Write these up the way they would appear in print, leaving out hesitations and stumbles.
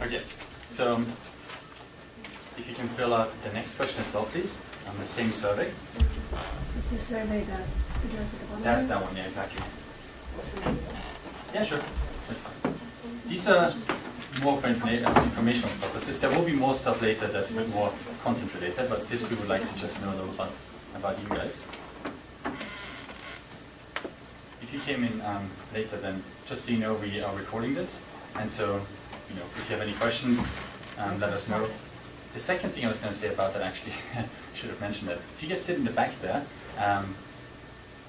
Okay, so if you can fill out the next question as well, please, on the same survey. Is the survey the address at the bottom? That one, yeah, exactly. Yeah, sure, that's fine. These are more for informational purposes. There will be more stuff later that's a bit more content related, but this we would like to just know a little bit about you guys. If you came in later, then just so you know, we are recording this, and so if you have any questions, let us know. The second thing I was going to say about that, actually, I should have mentioned that. If you guys sit in the back there,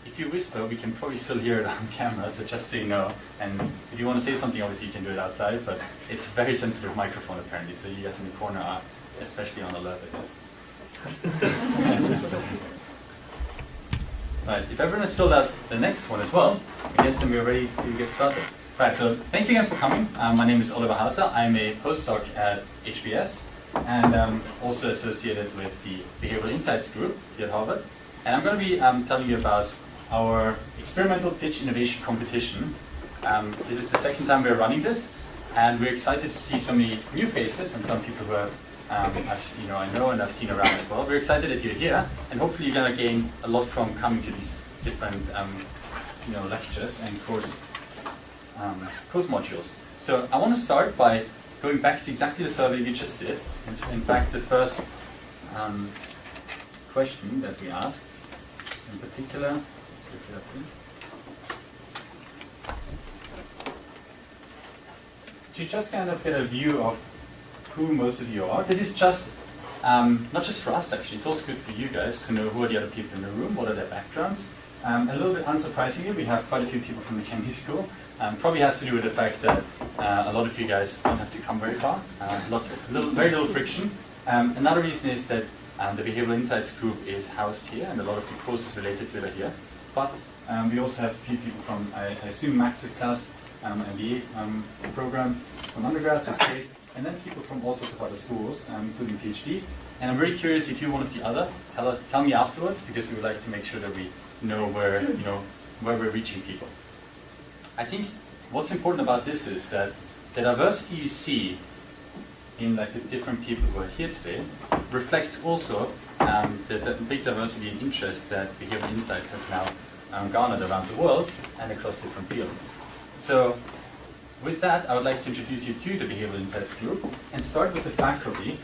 if you whisper, we can probably still hear it on camera, so just so you know. And if you want to say something, obviously you can do it outside, but it's a very sensitive microphone apparently, so you guys in the corner are especially on alert, I guess. Right, if everyone has filled out the next one as well, I guess then we're ready to get started. Right, so thanks again for coming. My name is Oliver Hauser. I'm a postdoc at HBS and also associated with the Behavioral Insights group here at Harvard. And I'm going to be telling you about our experimental pitch innovation competition. This is the second time we're running this, and we're excited to see so many new faces and some people who have, I know and I've seen around as well. We're excited that you're here, and hopefully you're going to gain a lot from coming to these different lectures and course modules. So I want to start by going back to exactly the survey we just did. And so in fact, the first question that we asked, in particular, to just kind of get a view of who most of you are. This is just, not just for us actually, it's also good for you guys to know who are the other people in the room, what are their backgrounds. A little bit unsurprisingly, we have quite a few people from the Kennedy School. Probably has to do with the fact that a lot of you guys don't have to come very far. Very little friction. Another reason is that the Behavioral Insights group is housed here, and a lot of the courses related to it are here. But we also have a few people from, I assume, Max's class, MBA program, from undergrad, that's great. And then people from all sorts of other schools, including PhD. And I'm very curious if you're one of the other, tell me afterwards, because we would like to make sure that we know where we're reaching people. I think what's important about this is that the diversity you see in the different people who are here today reflects also the big diversity and interest that Behavioral Insights has now garnered around the world and across different fields. So with that, I would like to introduce you to the Behavioral Insights group and start with the faculty.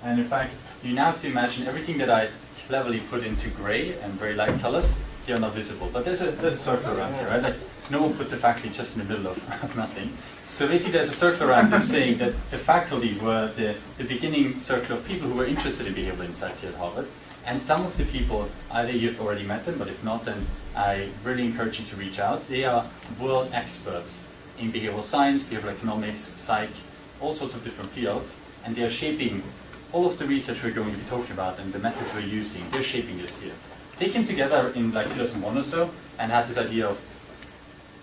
And in fact, you now have to imagine everything that I cleverly put into gray and very light colors here are not visible. But there's a circle around here, right? Like, no one puts a faculty just in the middle of nothing. So basically there's a circle around this saying that the faculty were the beginning circle of people who were interested in behavioral insights here at Harvard. And some of the people, either you've already met them, but if not, then I really encourage you to reach out. They are world experts in behavioral science, behavioral economics, psych, all sorts of different fields. And they are shaping all of the research we're going to be talking about and the methods we're using. They're shaping this here. They came together in like 2001 or so and had this idea of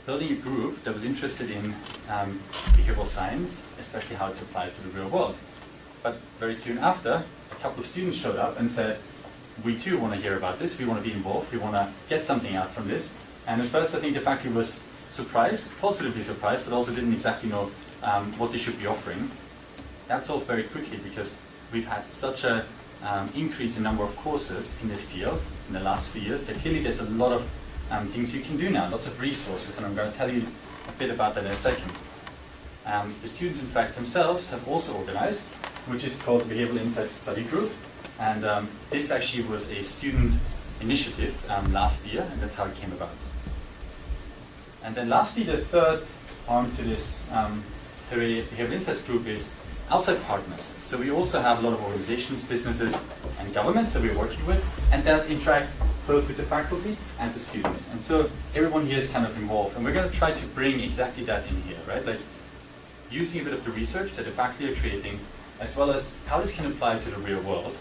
building a group that was interested in behavioral science, especially how it's applied to the real world. But very soon after, a couple of students showed up and said, we too want to hear about this, we want to be involved, we want to get something out from this. And at first I think the faculty was surprised, positively surprised, but also didn't exactly know what they should be offering. That solved very quickly because we've had such an increase in number of courses in this field in the last few years that clearly there's a lot of things you can do now, lots of resources, and I'm going to tell you a bit about that in a second. The students, in fact, themselves have also organized, which is called the Behavioral Insights Study Group, and this actually was a student initiative last year, and that's how it came about. And then lastly, the third arm to this the Behavioral Insights Group is outside partners. So we also have a lot of organizations, businesses, and governments that we're working with, and that interact both with the faculty and the students. And so everyone here is kind of involved, and we're going to try to bring exactly that in here, right? Like using a bit of the research that the faculty are creating, as well as how this can apply to the real world.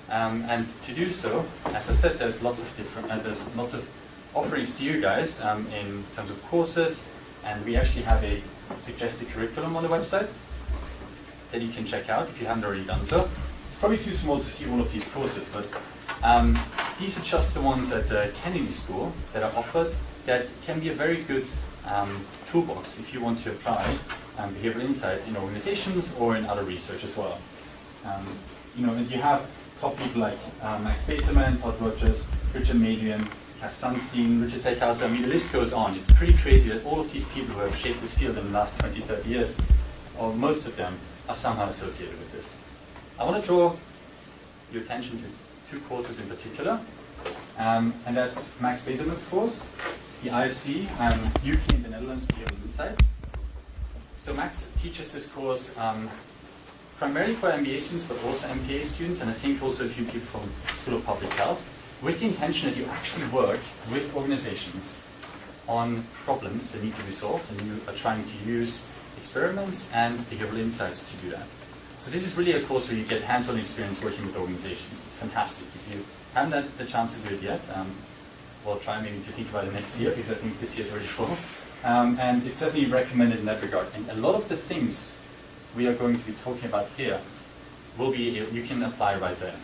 And to do so, as I said, there's lots of offerings to you guys in terms of courses, and we actually have a suggested curriculum on the website that you can check out if you haven't already done so. It's probably too small to see one of these courses, but these are just the ones at the Kennedy School that are offered that can be a very good toolbox if you want to apply behavioral insights in organizations or in other research as well. And you have top people like Max Baserman, Todd Rogers, Richard Madrian, Cass Sunstein, Richard Hauser. I mean, the list goes on. It's pretty crazy that all of these people who have shaped this field in the last 20, 30 years, or most of them, are somehow associated with this. I want to draw your attention to two courses in particular, and that's Max Baserman's course, the IFC, UK and the Netherlands Behavioral Insights. So Max teaches this course primarily for MBA students, but also MPA students, and I think also a few people from School of Public Health, with the intention that you actually work with organizations on problems that need to be solved, and you are trying to use experiments and behavioral insights to do that. So this is really a course where you get hands-on experience working with organizations. It's fantastic. If you haven't had the chance to do it yet, well, try maybe to think about it next year, because I think this year is already full. And it's certainly recommended in that regard. And a lot of the things we are going to be talking about here will be, you can apply right there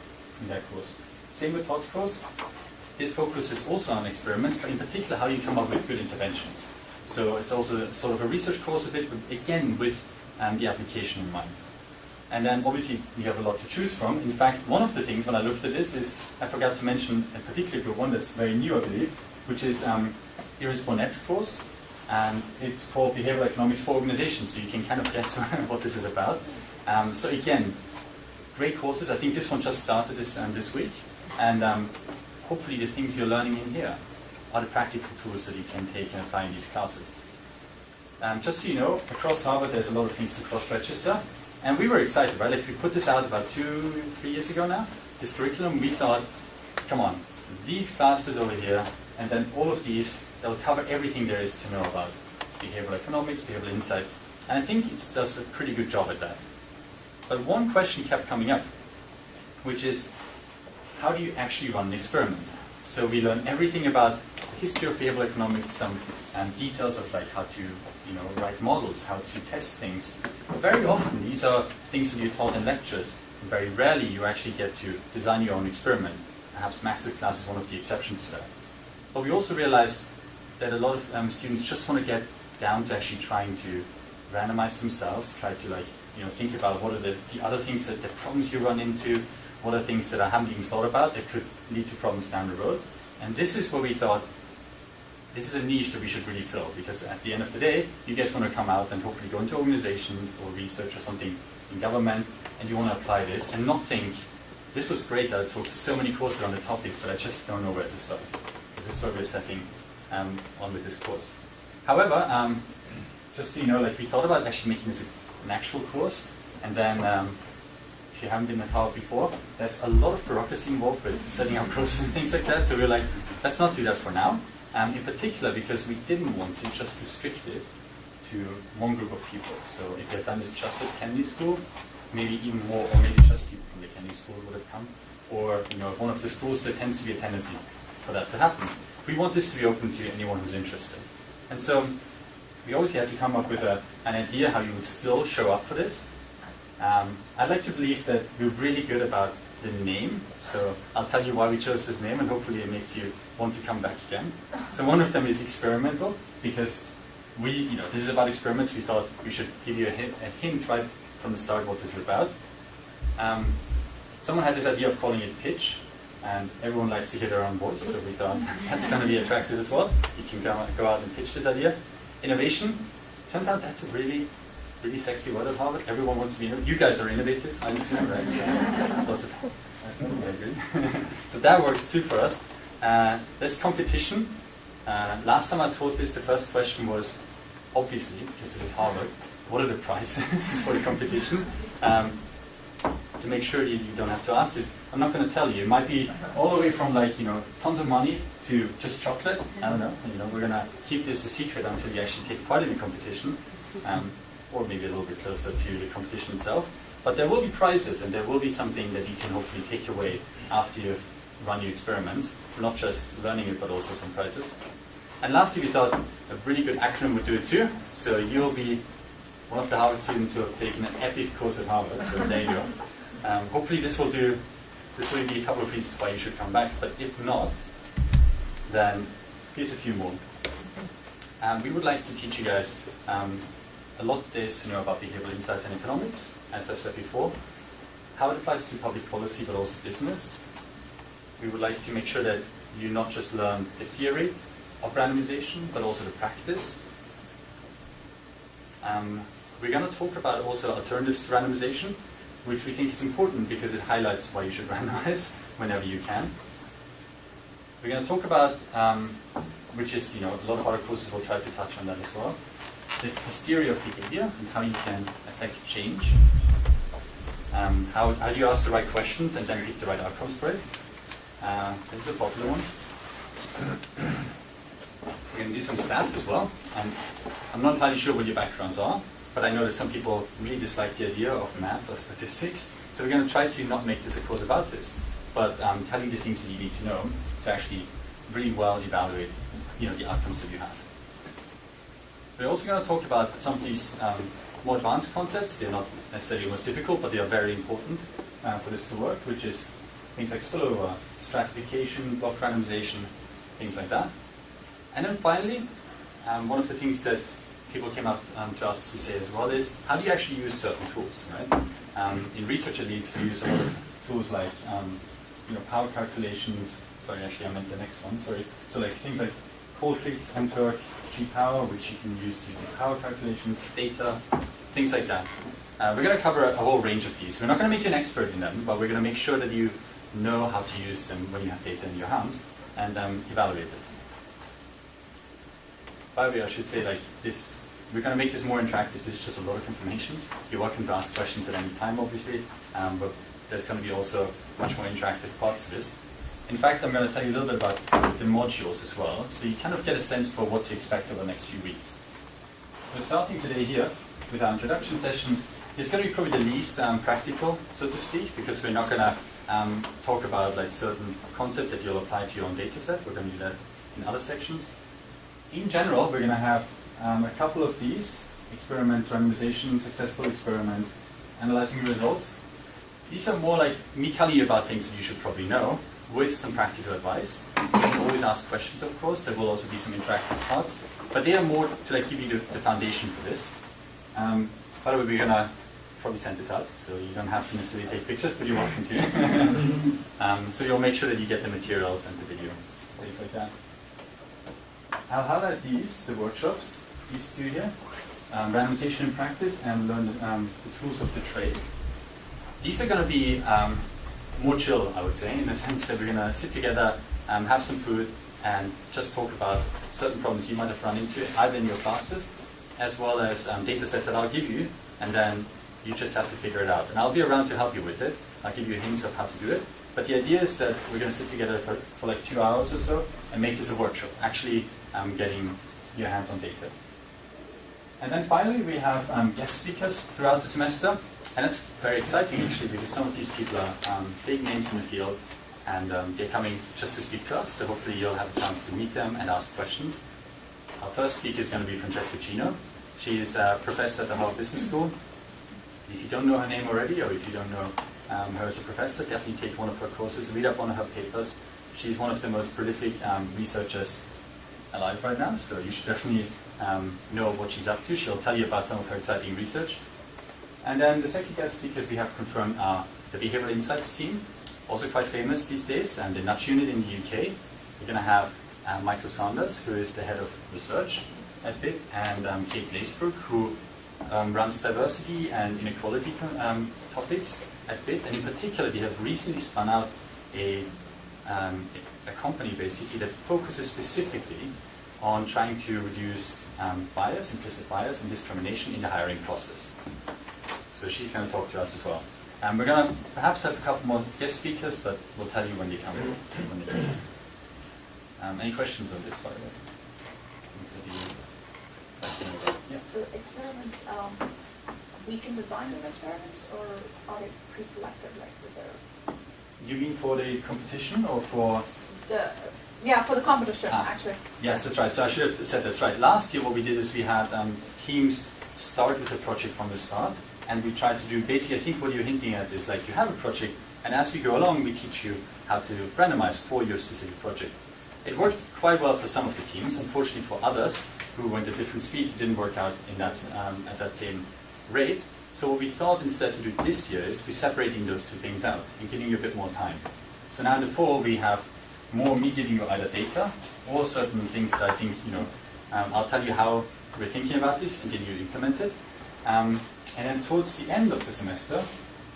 in that course. Same with Todd's course. His focus is also on experiments, but in particular how you come up with good interventions. So it's also sort of a research course a bit, but again with the application in mind. And then obviously we have a lot to choose from. In fact, one of the things when I looked at this is, I forgot to mention a particular group, one that's very new I believe, which is Iris Bonnett's course. And it's called Behavioral Economics for Organizations, so you can kind of guess what this is about. So again, great courses. I think this one just started this week. And hopefully the things you're learning in here are the practical tools that you can take and apply in these classes. Just so you know, across Harvard there's a lot of things to cross-register. And we were excited, right? Like we put this out about 2, 3 years ago now, this curriculum. We thought, come on, these classes over here, and then all of these, they'll cover everything there is to know about behavioral economics, behavioral insights. And I think it does a pretty good job at that. But one question kept coming up, which is, how do you actually run an experiment? So we learn everything about the history of behavioral economics, some details of like how to write models, how to test things. But very often these are things that you're taught in lectures. And very rarely you actually get to design your own experiment. Perhaps Max's class is one of the exceptions to that. But we also realized that a lot of students just want to get down to actually trying to randomize themselves, try to think about what are the other things that the problems you run into, what are things that I haven't even thought about that could lead to problems down the road. And this is where we thought, this is a niche that we should really fill, because at the end of the day, you guys want to come out and hopefully go into organizations or research or something in government, and you want to apply this and not think, this was great that I took so many courses on the topic, but I just don't know where to start. So this is what we're setting on with this course. However, just so you know, we thought about actually making this an actual course, and then if you haven't been at Harvard before, there's a lot of bureaucracy involved with setting up courses and things like that, so we're like, let's not do that for now. In particular, because we didn't want to just restrict it to one group of people. So if you had done this just at Kennedy School, maybe even more, or maybe just people from the Kennedy School would have come. Or if one of the schools, there tends to be a tendency for that to happen. We want this to be open to anyone who's interested. And so we obviously had to come up with an idea how you would still show up for this. I'd like to believe that we're really good about the name, so I'll tell you why we chose this name, and hopefully it makes you want to come back again. So one of them is experimental, because this is about experiments. We thought we should give you a hint right from the start what this is about. Someone had this idea of calling it pitch, and everyone likes to hear their own voice, so we thought that's going to be attractive as well. You can go out and pitch this idea. Innovation, turns out that's a really sexy word at Harvard. Everyone wants to be innovative. You guys are innovative, I assume, right? Lots of. I agree. So that works too for us. There's competition. Last time I taught this, the first question was, obviously, because this is Harvard, what are the prizes for the competition? To make sure you don't have to ask this, I'm not going to tell you. It might be all the way from tons of money to just chocolate. I don't know. We're going to keep this a secret until you actually take part in the competition. Or maybe a little bit closer to the competition itself. But there will be prizes, and there will be something that you can hopefully take away after you've run your experiments, not just learning it, but also some prizes. And lastly, we thought a really good acronym would do it too. So you'll be one of the Harvard students who have taken an epic course at Harvard, so there you go. Hopefully this will be a couple of reasons why you should come back, but if not, then here's a few more. We would like to teach you guys a a lot there is to know about behavioral insights and economics, as I've said before, how it applies to public policy but also business. We would like to make sure that you not just learn the theory of randomization, but also the practice. We're going to talk about also alternatives to randomization, which we think is important because it highlights why you should randomize whenever you can. We're going to talk about, which is, a lot of other courses will try to touch on that as well, this hysteria of behavior and how you can affect change. How do you ask the right questions and then get the right outcomes for it? This is a popular one. We're going to do some stats as well. And I'm not entirely sure what your backgrounds are, but I know that some people really dislike the idea of math or statistics. So we're going to try to not make this a course about this, but tell you the things that you need to know to actually really well evaluate the outcomes that you have. We're also going to talk about some of these more advanced concepts. They're not necessarily most difficult, but they are very important for this to work, which is things like spillover, stratification, block randomization, things like that. And then finally, one of the things that people came up to us to say as well is, how do you actually use certain tools, right? In research at least, we use a lot of tools like power calculations. Sorry, actually I meant the next one, sorry. So like things like Qualtrics, mTurk, G-Power, which you can use to do power calculations, data, things like that. We're going to cover a whole range of these. We're not going to make you an expert in them, but we're going to make sure that you know how to use them when you have data in your hands and evaluate it. By the way, I should say like this, we're going to make this more interactive. This is just a lot of information. You're welcome to ask questions at any time, obviously, but there's going to be also much more interactive parts to this. In fact, I'm going to tell you a little bit about the modules as well, so you kind of get a sense for what to expect over the next few weeks. We're starting today here with our introduction session. It's going to be probably the least practical, so to speak, because we're not going to talk about like certain concept that you'll apply to your own data set. We're going to do that in other sections. In general, we're going to have a couple of these: experiments, randomization, successful experiments, analyzing the results. These are more like me telling you about things that you should probably know, with some practical advice. You can always ask questions, of course. There will also be some interactive parts, but they are more to like give you the foundation for this. By the way, we're gonna probably send this out, so you don't have to necessarily take pictures, but you're welcome to. So you'll make sure that you get the materials and the video, things like that. I'll highlight the workshops, these two here, randomization in practice and learn the tools of the trade. These are going to be more chill, I would say, in the sense that we're going to sit together, have some food, and just talk about certain problems you might have run into, either in your classes, as well as data sets that I'll give you, and then you just have to figure it out. And I'll be around to help you with it. I'll give you hints of how to do it. But the idea is that we're going to sit together for like 2 hours or so and make this a workshop, actually getting your hands on data. And then finally, we have guest speakers throughout the semester. And it's very exciting, actually, because some of these people are big names in the field, and they're coming just to speak to us, so hopefully you'll have a chance to meet them and ask questions. Our first speaker is going to be Francesca Cino. She is a professor at the Harvard Business School. If you don't know her name already, or if you don't know her as a professor, definitely take one of her courses, read up on her papers. She's one of the most prolific researchers alive right now, so you should definitely know what she's up to. She'll tell you about some of her exciting research. And then the second guest speakers we have confirmed are the Behavioral Insights team, also quite famous these days, and the Nudge unit in the UK. We're going to have Michael Sanders, who is the head of research at BIT, and Kate Glazebrook, who runs diversity and inequality topics at BIT. And in particular, they have recently spun out a company, basically, that focuses specifically on trying to reduce bias, implicit bias, and discrimination in the hiring process. So she's going to talk to us as well. We're going to perhaps have a couple more guest speakers, but we'll tell you when they come. Any questions on this, by the way? Yeah. So experiments, we can design those experiments, or are they pre-selected, like with their... You mean for the competition or for... Yeah, for the competition, actually. Yes, that's right. So I should have said that's right. Last year what we did is we had teams start with a project from the start, and we tried to do, basically I think what you're hinting at is like you have a project, and as we go along we teach you how to randomize for your specific project. It worked quite well for some of the teams. Unfortunately for others, who went at different speeds. It didn't work out in that, at that same rate. So what we thought instead to do this year is we're separating those two things out and giving you a bit more time. So now in the fall we have more me giving you either data or certain things that I think, I'll tell you how we're thinking about this and getting you implemented. And then towards the end of the semester,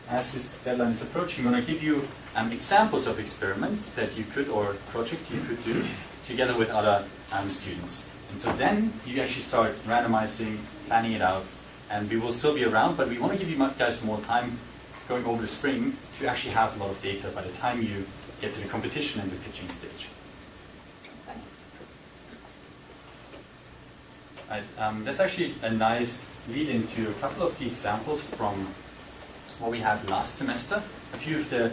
as this deadline is approaching, I'm going to give you examples of experiments that you could, or projects you could do together with other students. And so then you actually start randomizing, planning it out, and we will still be around, but we want to give you guys more time going over the spring to actually have a lot of data by the time you get to the competition and the pitching stage. Right, that's actually a nice lead into a couple of the examples from what we had last semester. A few of the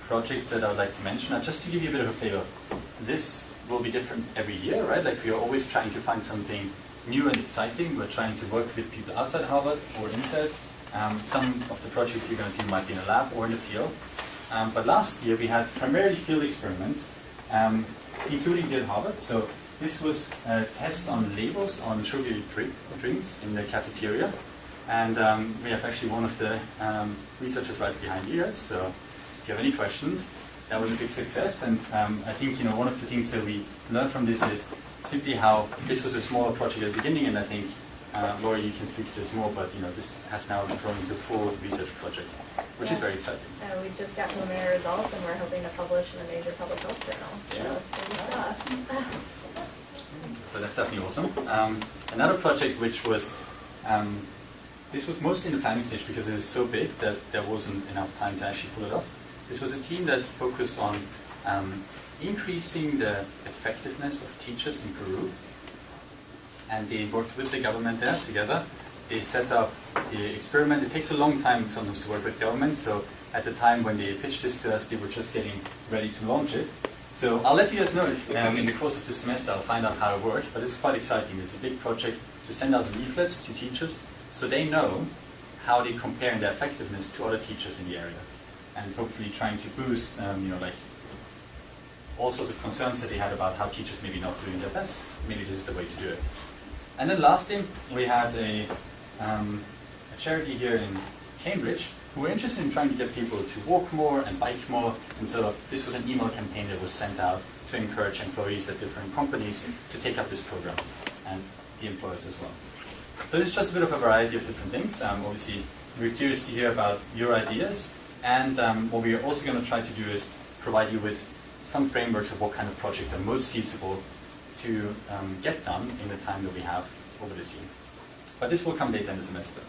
projects that I would like to mention, just to give you a bit of a flavor. This will be different every year, right? Like we are always trying to find something new and exciting. We're trying to work with people outside Harvard or inside. Some of the projects you're going to do might be in a lab or in the field. But last year we had primarily field experiments, including here at Harvard. So this was a test on labels on sugary drinks in the cafeteria. And we have actually one of the researchers right behind you. So if you have any questions, that was a big success. And I think one of the things that we learned from this is simply how this was a smaller project at the beginning, and I think Laurie, you can speak to this more, but this has now grown into a full research project, which is very exciting. We just got preliminary results, and we're hoping to publish in a major public health journal. So that's definitely awesome. Another project which was, this was mostly in the planning stage because it is so big that there wasn't enough time to actually pull it off. This was a team that focused on increasing the effectiveness of teachers in Peru. And they worked with the government there together. They set up the experiment. It takes a long time sometimes to work with government. So at the time when they pitched this to us, they were just getting ready to launch it. So I'll let you guys know if in the course of this semester I'll find out how it worked. But it's quite exciting. It's a big project to send out leaflets to teachers so they know how they compare in their effectiveness to other teachers in the area. And hopefully trying to boost, like all sorts of concerns that they had about how teachers maybe not doing their best. Maybe this is the way to do it. And then lastly, we had a charity here in Cambridge who were interested in trying to get people to walk more and bike more. And so this was an email campaign that was sent out to encourage employees at different companies to take up this program, and the employers as well. So this is just a bit of a variety of different things. Obviously, we're curious to hear about your ideas. And what we are also going to try to do is provide you with some frameworks of what kind of projects are most feasible to get done in the time that we have over this year. But this will come later in the semester.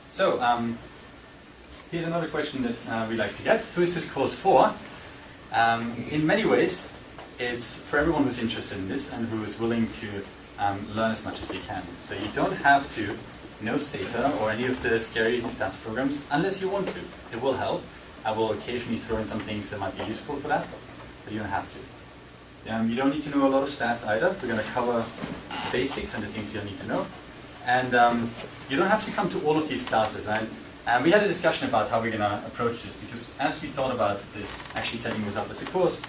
So here's another question that we like to get. Who is this course for? In many ways, it's for everyone who's interested in this and who is willing to learn as much as they can. So you don't have to know Stata or any of the scary stats programs unless you want to. It will help. I will occasionally throw in some things that might be useful for that, but you don't have to. You don't need to know a lot of stats either. We're going to cover the basics and the things you need to know. And you don't have to come to all of these classes. And we had a discussion about how we're going to approach this, because as we thought about this, actually setting this up as a course,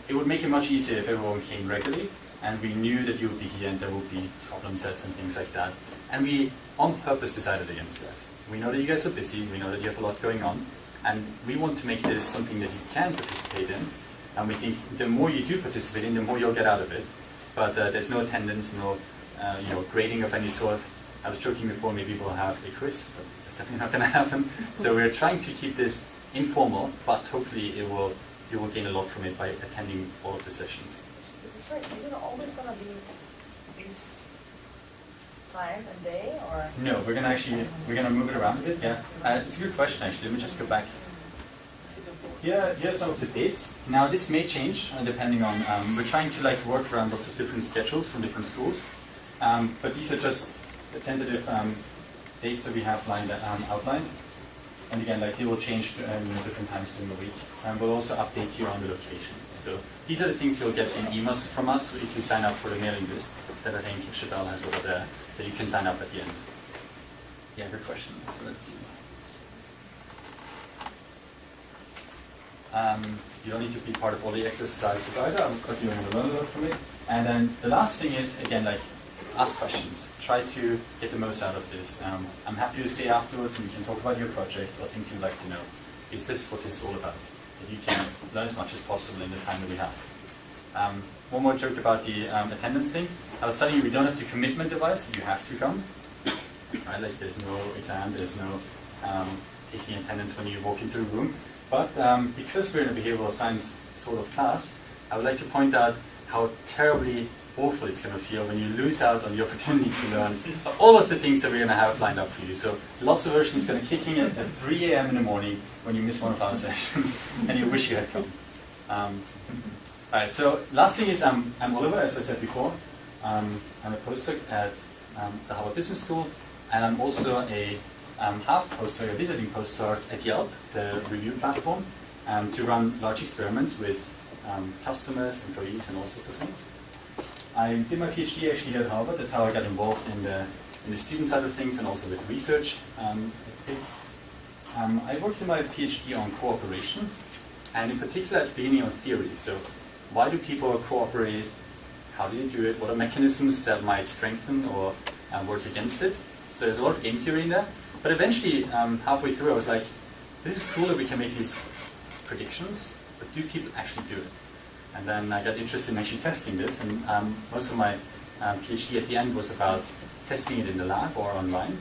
it would make it much easier if everyone came regularly, and we knew that you would be here and there would be problem sets and things like that. And we, on purpose, decided against that. We know that you guys are busy, we know that you have a lot going on, and we want to make this something that you can participate in. And we think the more you do participate in, the more you'll get out of it. But there's no attendance, no grading of any sort. I was joking before, maybe we'll have a quiz, but that's definitely not going to happen. So we're trying to keep this informal, but hopefully you will gain a lot from it by attending all of the sessions. Sorry, is it always going to be this time and day, or? No, we're gonna move it around. Is it? Yeah. It's a good question actually. Let me just go back. Here are some of the dates. Now this may change depending on. We're trying to work around lots of different schedules from different schools, but these are just the tentative dates that we have outlined. And again, they will change different times during the week. And we'll also update you on the location. So these are the things you'll get in emails from us if you sign up for the mailing list that I think Chabelle has over there that you can sign up at the end. Yeah, good question. So let's see. You don't need to be part of all the exercises either, but you're going to learn a lot from it. And then the last thing is, again, like, ask questions. Try to get the most out of this. I'm happy to stay afterwards and we can talk about your project or things you'd like to know. Is this what this is all about? That you can learn as much as possible in the time that we have. One more joke about the attendance thing. I was telling you we don't have the commitment device, you have to come. Right? Like there's no exam, there's no taking attendance when you walk into a room. But because we're in a behavioral science sort of class, I would like to point out how terribly awful it's going to feel when you lose out on the opportunity to learn all of the things that we're going to have lined up for you. So loss aversion is going to kick in at 3 a.m. in the morning when you miss one of our sessions and you wish you had come. Alright, so last thing is I'm Oliver, as I said before. I'm a postdoc at the Harvard Business School, and I'm also a half postdoc, a visiting postdoc at Yelp, the review platform, to run large experiments with customers, employees, and all sorts of things. I did my PhD actually at Harvard. That's how I got involved in the student side of things and also with research. I worked in my PhD on cooperation, and in particular at the beginning on theory. So why do people cooperate? How do you do it? What are mechanisms that might strengthen or work against it? So there's a lot of game theory in there. But eventually, halfway through, I was like, this is cool that we can make these predictions, but do people actually do it? And then I got interested in actually testing this, and most of my PhD at the end was about testing it in the lab or online.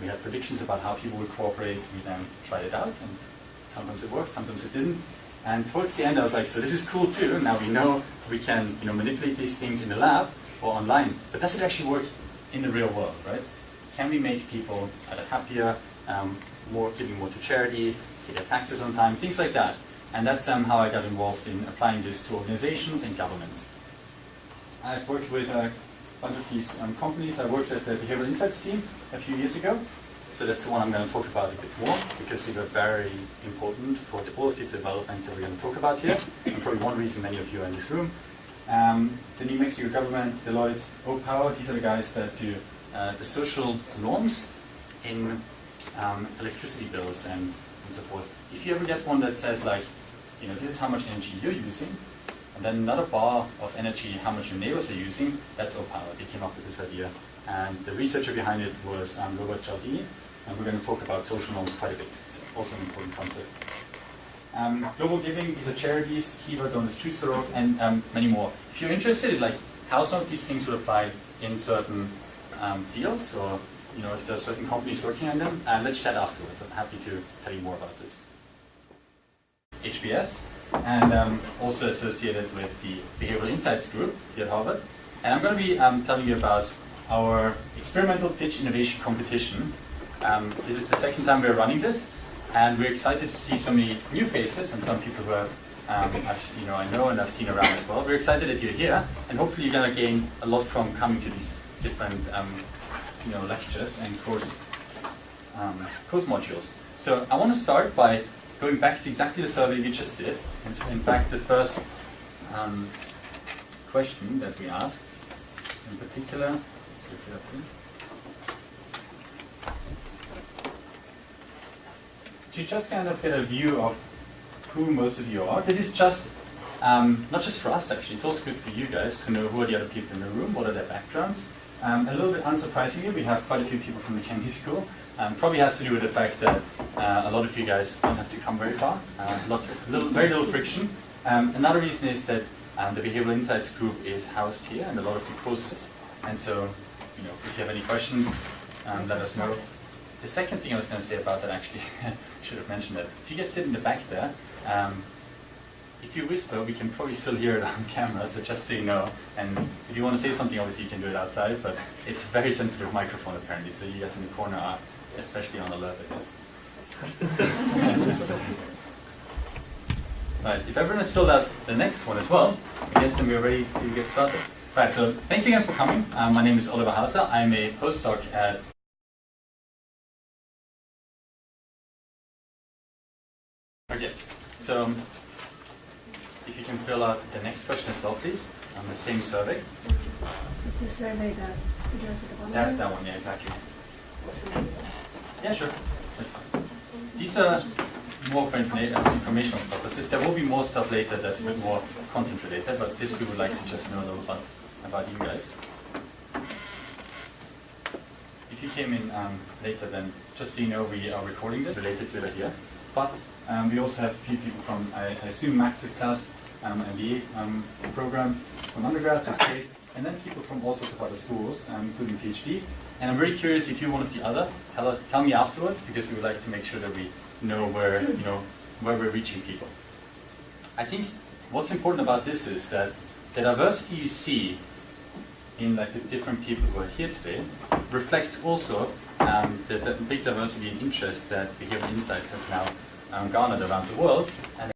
We had predictions about how people would cooperate. We then tried it out, and sometimes it worked, sometimes it didn't. And towards the end, I was like, so this is cool too. Now we know we can manipulate these things in the lab or online, but does it actually work in the real world, right? Can we make people either happier, giving more to charity, pay their taxes on time, things like that? And that's how I got involved in applying this to organizations and governments. I've worked with a bunch of these companies. I worked at the Behavioral Insights team a few years ago. So that's the one I'm going to talk about a bit more, because they were very important for all of the developments that we're going to talk about here, and probably one reason many of you are in this room. The New Mexico government, Deloitte, O-Power, these are the guys that do the social norms in electricity bills and so forth. If you ever get one that says like, this is how much energy you're using, and then another bar of energy, how much your neighbors are using, that's O-Power. They came up with this idea. And the researcher behind it was Robert Cialdini, and we're going to talk about social norms quite a bit. It's also an important concept. Global giving, these are charities, Kiva, Donors, Choose.org, and many more. If you're interested in like how some of these things would apply in certain fields, or if there's certain companies working on them, let's chat afterwards. I'm happy to tell you more about this. HBS, and also associated with the Behavioral Insights group here at Harvard. And I'm going to be telling you about our experimental pitch innovation competition. This is the second time we're running this, and we're excited to see so many new faces and some people who have, I know and I've seen around as well. We're excited that you're here, and hopefully you're going to gain a lot from coming to these different lectures and course modules. So I want to start by going back to exactly the survey we just did. And so in fact, the first question that we asked, in particular, to just kind of get a view of who most of you are. This is just, not just for us actually, it's also good for you guys to know who are the other people in the room, what are their backgrounds. A little bit unsurprisingly, we have quite a few people from the Kennedy School. Probably has to do with the fact that a lot of you guys don't have to come very far. Very little friction. Another reason is that the Behavioral Insights group is housed here and a lot of the courses. And so, if you have any questions, let us know. The second thing I was going to say about that, actually, I should have mentioned that. If you guys sit in the back there, if you whisper, we can probably still hear it on camera, so just so you know. And if you want to say something, obviously you can do it outside, but it's a very sensitive microphone apparently, so you guys in the corner are especially on alert, I guess. Right, if everyone has filled out the next one as well, I guess then we're ready to get started. Right, so thanks again for coming. My name is Oliver Hauser. I'm a postdoc at Okay, so if you can fill out the next question as well, please, on the same survey. Is the survey that address at the bottom? That one, yeah, exactly. Yeah, sure, that's fine. These are more for informational purposes. There will be more stuff later that's a bit more content related, but this we would like to just know a little about about you guys. If you came in later, then just so you know, we are recording this related to it here. But we also have a few people from, I assume, Max's class, MBA program, from undergrad, that's great. And then people from all sorts of other schools, including PhD. And I'm very curious if you're one of the other, tell me afterwards, because we would like to make sure that we know where, where we're reaching people. I think what's important about this is that the diversity you see in like the different people who are here today reflects also the big diversity and interest that Behavioral Insights has now garnered around the world. And